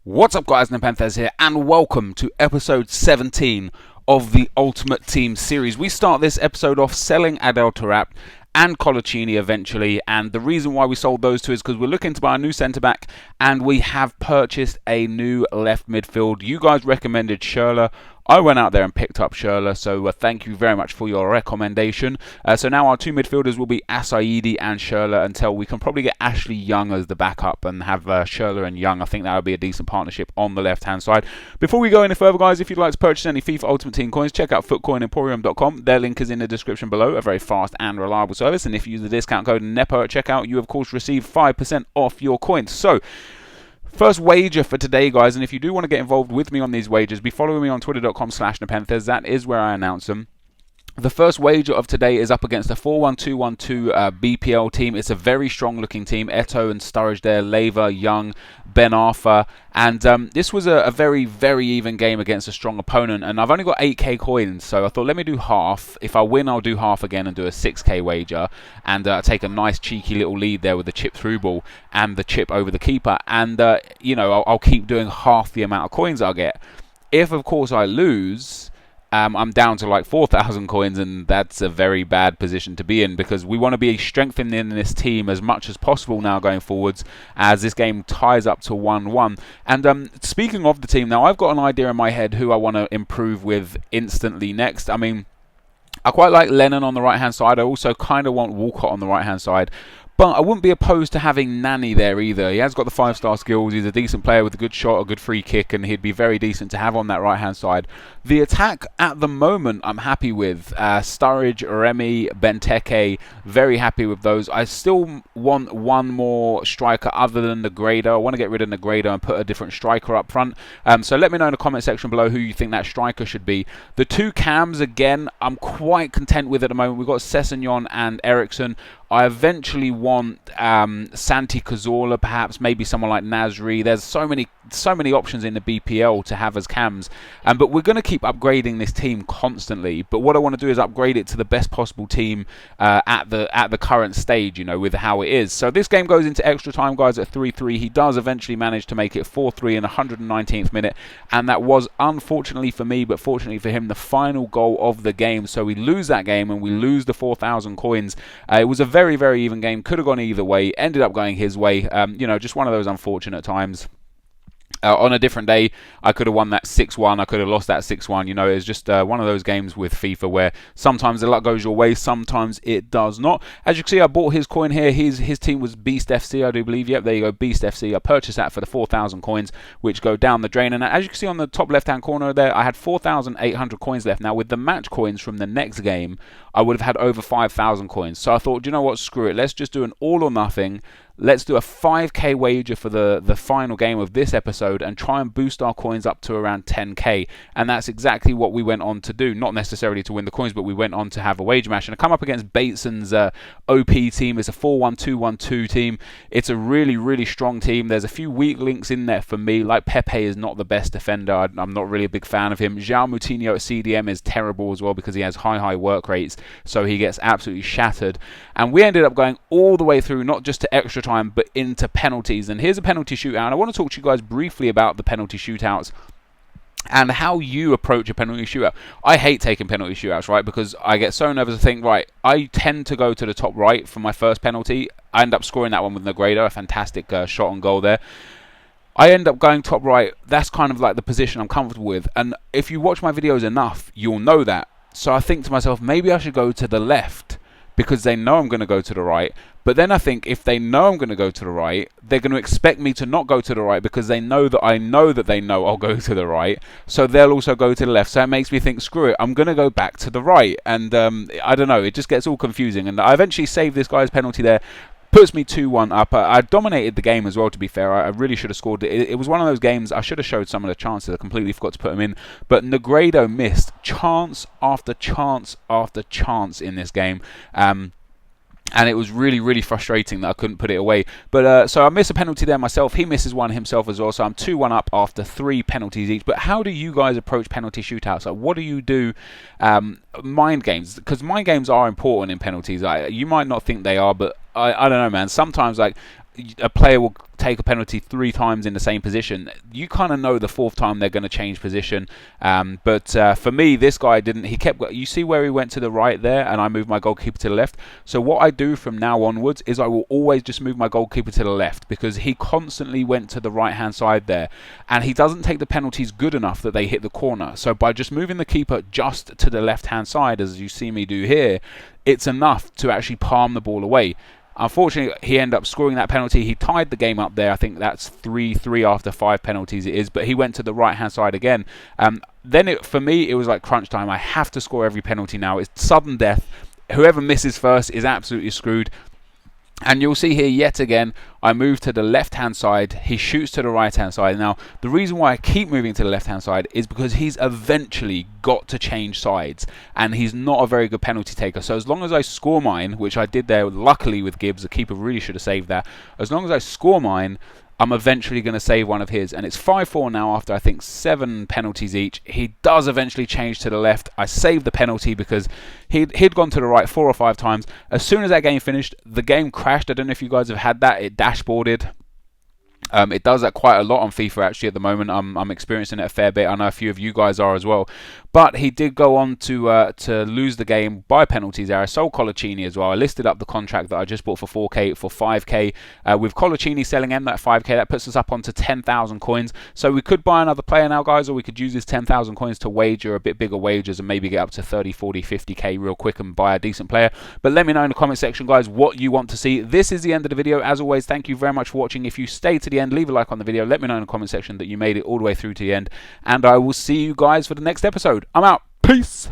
What's up guys, NepentheZ here and welcome to episode 17 of the Ultimate Team series. We start this episode off selling Adel Taarabt and Colaccini eventually, and the reason why we sold those two is because we're looking to buy a new centre-back and we have purchased a new left midfield. You guys recommended Schürrle. I went out there and picked up Schürrle, so thank you very much for your recommendation. So now our two midfielders will be Assaidi and Schürrle until we can probably get Ashley Young as the backup and have Schürrle and Young. I think that would be a decent partnership on the left-hand side. Before we go any further, guys, if you'd like to purchase any FIFA Ultimate Team coins, check out footcoinemporium.com. Their link is in the description below, a very fast and reliable service. And if you use the discount code NEPO at checkout, you of course receive 5% off your coins. So, first wager for today, guys, and if you do want to get involved with me on these wagers, be following me on twitter.com/NepentheZ. That is where I announce them. The first wager of today is up against a 4-1-2-1-2 BPL team. It's a very strong-looking team. Eto and Sturridge there, Lever, Young, Ben Arthur. And this was a very, very even game against a strong opponent. And I've only got 8k coins, so I thought, let me do half. If I win, I'll do half again and do a 6k wager. And take a nice, cheeky little lead there with the chip through ball and the chip over the keeper. And, you know, I'll keep doing half the amount of coins I'll get. If, of course, I lose, I'm down to like 4,000 coins, and that's a very bad position to be in because we want to be strengthening this team as much as possible now going forwards as this game ties up to 1-1. And speaking of the team, now I've got an idea in my head who I want to improve with instantly next. I mean, I quite like Lennon on the right-hand side. I also kind of want Walcott on the right-hand side. But I wouldn't be opposed to having Nani there either. He has got the 5-star skills. He's a decent player with a good shot, a good free kick, and he'd be very decent to have on that right-hand side. The attack at the moment I'm happy with. Sturridge, Remy, Benteke, very happy with those. I still want one more striker other than Negredo. I want to get rid of Negredo and put a different striker up front. So let me know in the comment section below who you think that striker should be. The two cams, again, I'm quite content with at the moment. We've got Sessegnon and Eriksson. I eventually want Santi Cazorla, perhaps, maybe someone like Nasri. There's so many options in the BPL to have as cams. But we're going to keep upgrading this team constantly. But what I want to do is upgrade it to the best possible team at the current stage, you know, with how it is. So this game goes into extra time, guys, at 3-3. He does eventually manage to make it 4-3 in the 119th minute. And that was, unfortunately for me, but fortunately for him, the final goal of the game. So we lose that game and we lose the 4,000 coins. It was a very, very even game. Could have gone either way. Ended up going his way. You know, just one of those unfortunate times. On a different day, I could have won that 6-1. I could have lost that 6-1. You know, it's just one of those games with FIFA where sometimes the luck goes your way, sometimes it does not. As you can see, I bought his coin here. His team was Beast FC, I do believe. Yep, there you go, Beast FC. I purchased that for the 4,000 coins, which go down the drain. And as you can see on the top left-hand corner there, I had 4,800 coins left. Now, with the match coins from the next game, I would have had over 5,000 coins. So I thought, you know what, screw it. Let's just do an all or nothing. Let's do a 5k wager for the final game of this episode and try and boost our coins up to around 10k. And that's exactly what we went on to do. Not necessarily to win the coins, but we went on to have a wager match. And I come up against Bateson's OP team. It's a 4-1-2-1-2 team. It's a really, really strong team. There's a few weak links in there for me. Like Pepe is not the best defender. I'm not really a big fan of him. João Moutinho at CDM is terrible as well because he has high work rates. So he gets absolutely shattered. And we ended up going all the way through, not just to extra time, but into penalties. And here's a penalty shootout. And I want to talk to you guys briefly about the penalty shootouts and how you approach a penalty shootout. I hate taking penalty shootouts, right? Because I get so nervous to think, right, I tend to go to the top right for my first penalty. I end up scoring that one with Negredo, a fantastic shot on goal there. I end up going top right. That's kind of like the position I'm comfortable with. And if you watch my videos enough, you'll know that. So I think to myself, maybe I should go to the left because they know I'm going to go to the right. But then I think if they know I'm going to go to the right, they're going to expect me to not go to the right because they know that I know that they know I'll go to the right. So they'll also go to the left. So it makes me think, screw it, I'm going to go back to the right. And I don't know, it just gets all confusing. And I eventually saved this guy's penalty there. Puts me 2-1 up. I dominated the game as well, to be fair. I really should have scored. It was one of those games I should have showed some of the chances. I completely forgot to put them in. But Negredo missed chance after chance after chance in this game. And it was really, really frustrating that I couldn't put it away. But so I miss a penalty there myself. He misses one himself as well. So I'm 2-1 up after 3 penalties each. But how do you guys approach penalty shootouts? Like, what do you do? Mind games, because mind games are important in penalties. You might not think they are, but I don't know, man. Sometimes, like, a player will take a penalty 3 times in the same position, you kind of know the 4th time they're going to change position. But for me, this guy didn't. He kept. You see where he went to the right there, and I moved my goalkeeper to the left. So what I do from now onwards is I will always just move my goalkeeper to the left, because he constantly went to the right hand side there, and he doesn't take the penalties good enough that they hit the corner. So by just moving the keeper just to the left hand side, as you see me do here, it's enough to actually palm the ball away. Unfortunately, he ended up scoring that penalty. He tied the game up there. I think that's 3-3 after 5 penalties it is. But he went to the right-hand side again. Then for me, it was like crunch time. I have to score every penalty now. It's sudden death. Whoever misses first is absolutely screwed. And you'll see here yet again, I move to the left-hand side. He shoots to the right-hand side. Now, the reason why I keep moving to the left-hand side is because he's eventually got to change sides. And he's not a very good penalty taker. So as long as I score mine, which I did there luckily with Gibbs, the keeper really should have saved that. As long as I score mine, I'm eventually going to save one of his. And it's 5-4 now after, I think, 7 penalties each. He does eventually change to the left. I saved the penalty because he'd gone to the right 4 or 5 times. As soon as that game finished, the game crashed. I don't know if you guys have had that. It dashboarded. It does that quite a lot on FIFA actually at the moment. I'm experiencing it a fair bit. I know a few of you guys are as well. But he did go on to lose the game by penalties there. I sold Colaccini as well. I listed up the contract that I just bought for 4k for 5k. With Colaccini selling in that 5k, that puts us up onto 10,000 coins. So we could buy another player now, guys, or we could use this 10,000 coins to wager a bit bigger wagers and maybe get up to 30, 40, 50k real quick and buy a decent player. But let me know in the comment section, guys, what you want to see. This is the end of the video. As always, thank you very much for watching. If you stay to the end, leave a like on the video. Let me know in the comment section that you made it all the way through to the end. And I will see you guys for the next episode. I'm out. Peace.